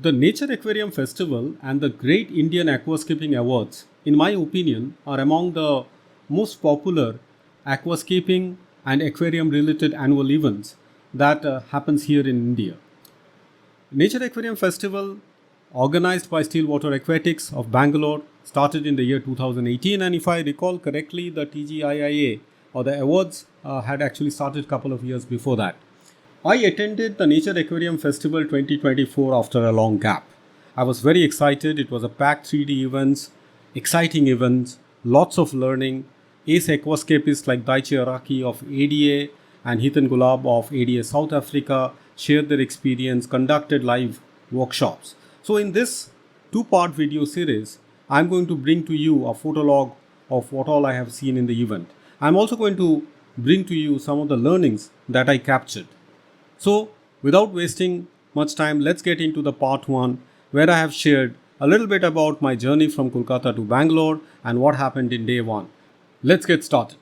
The Nature Aquarium Festival and the Great Indian Aquascaping Awards, in my opinion, are among the most popular aquascaping and aquarium related annual events that happens here in India. Nature Aquarium Festival, organized by Still Water Aquatics of Bangalore, started in the year 2018, and if I recall correctly, the TGIAA or the awards had actually started a couple of years before that. I attended the Nature Aquarium Festival 2024 after a long gap. I was very excited. It was a packed 3D events, exciting events, lots of learning. Ace aquascapists like Daichi Araki of ADA and Hiten Golab of ADA South Africa shared their experience, conducted live workshops. So in this two-part video series, I'm going to bring to you a photolog of what all I have seen in the event. I'm also going to bring to you some of the learnings that I captured. So without wasting much time, let's get into the part 1 where I have shared a little bit about my journey from Kolkata to Bangalore and what happened in day 1. Let's get started.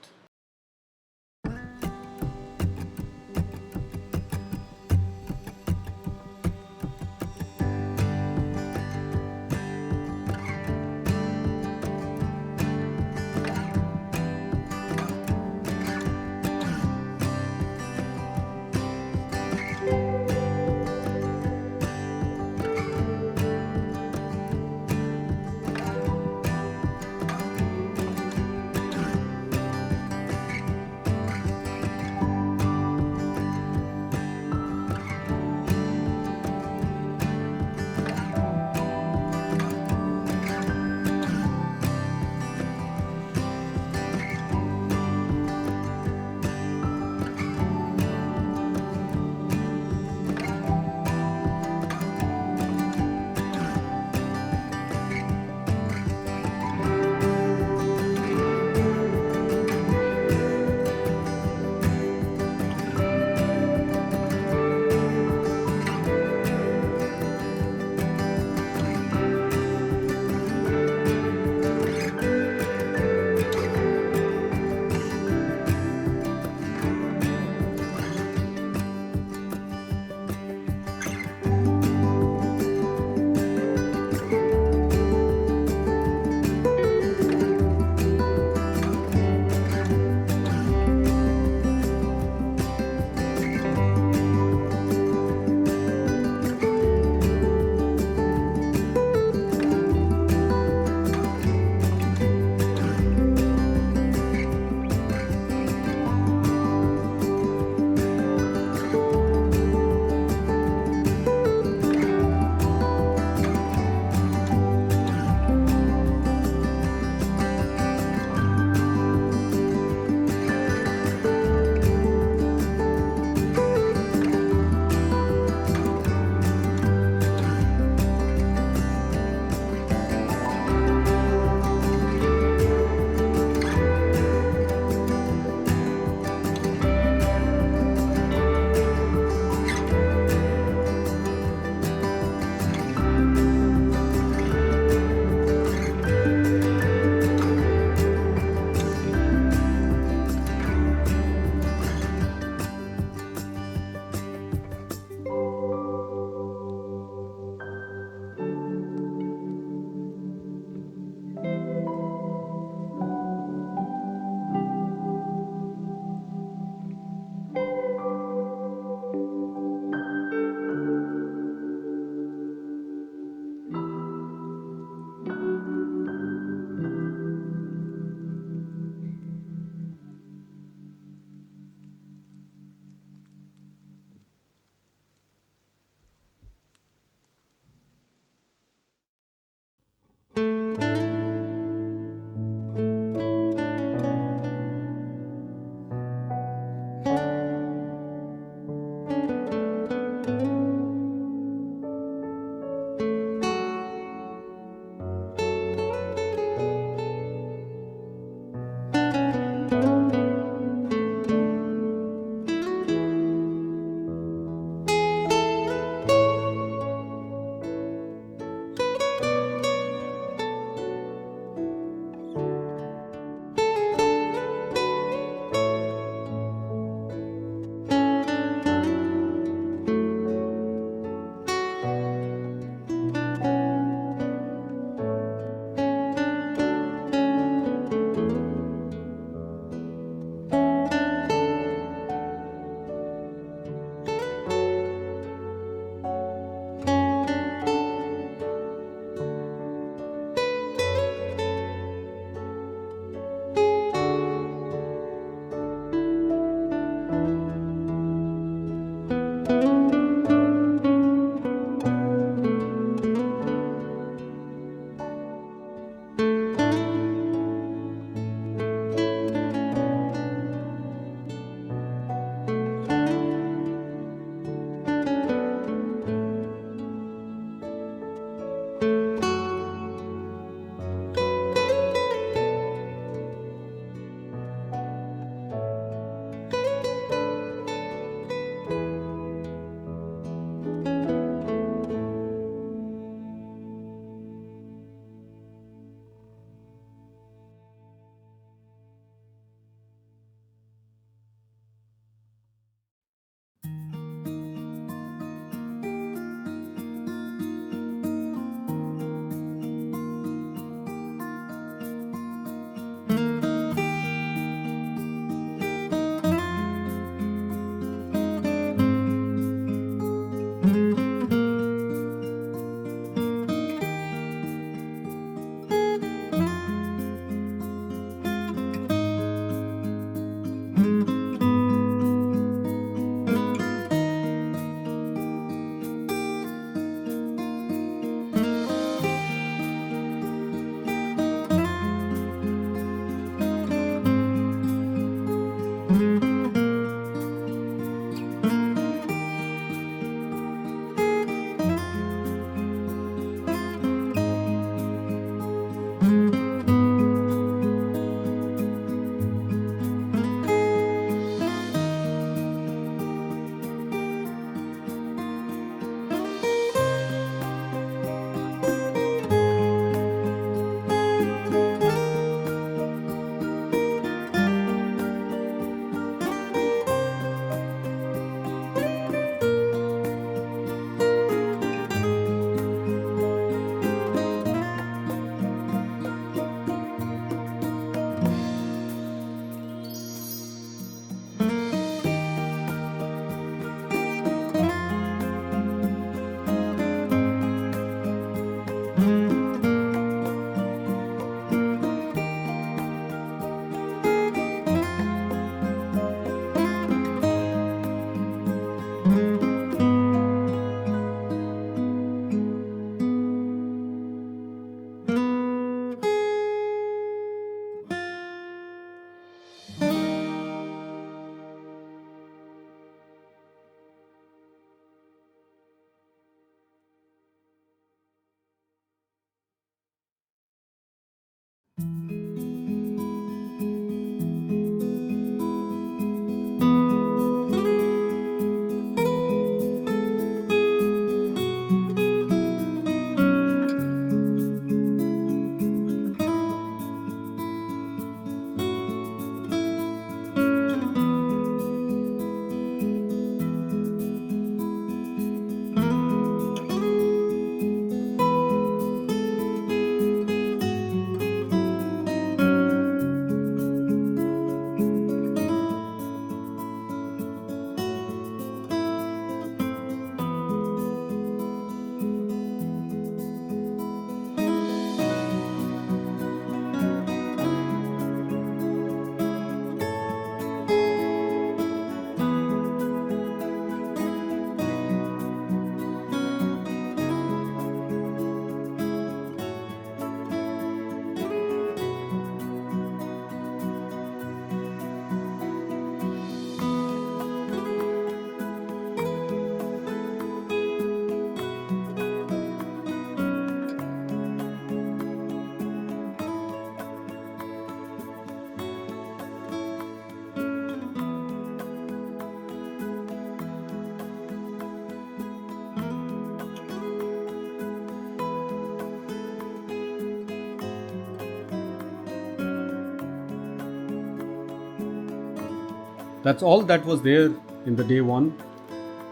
That's all that was there in the day one.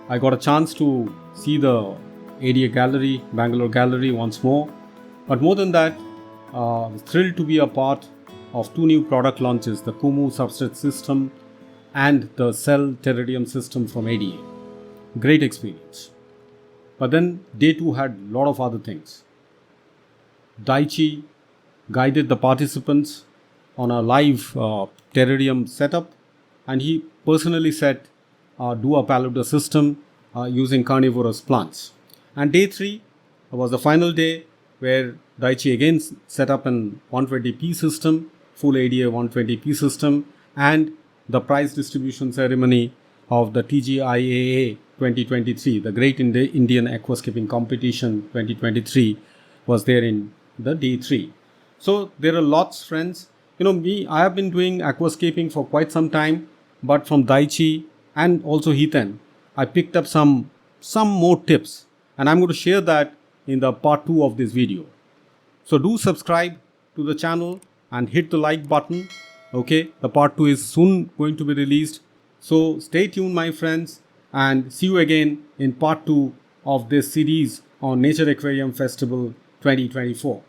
I got a chance to see the ADA gallery, Bengaluru gallery once more. But more than that, I was thrilled to be a part of two new product launches, the Kumu substrate system and the cell terrarium system from ADA. Great experience. But then day 2 had a lot of other things. Daichi guided the participants on a live terrarium setup, and he personally said do a paluda system using carnivorous plants. And day 3 was the final day where Daichi again set up an 120p system, full ADA 120p system, and the prize distribution ceremony of the TGIAA 2023, the Great Indian Aquascaping Competition 2023, was there in the day 3. So there are lots, friends. I have been doing aquascaping for quite some time, but from Daichi and also Hiten, I picked up some more tips, and I'm going to share that in the part 2 of this video. So do subscribe to the channel and hit the like button. Okay, the part 2 is soon going to be released. So stay tuned, my friends, and see you again in part 2 of this series on Nature Aquarium Festival 2024.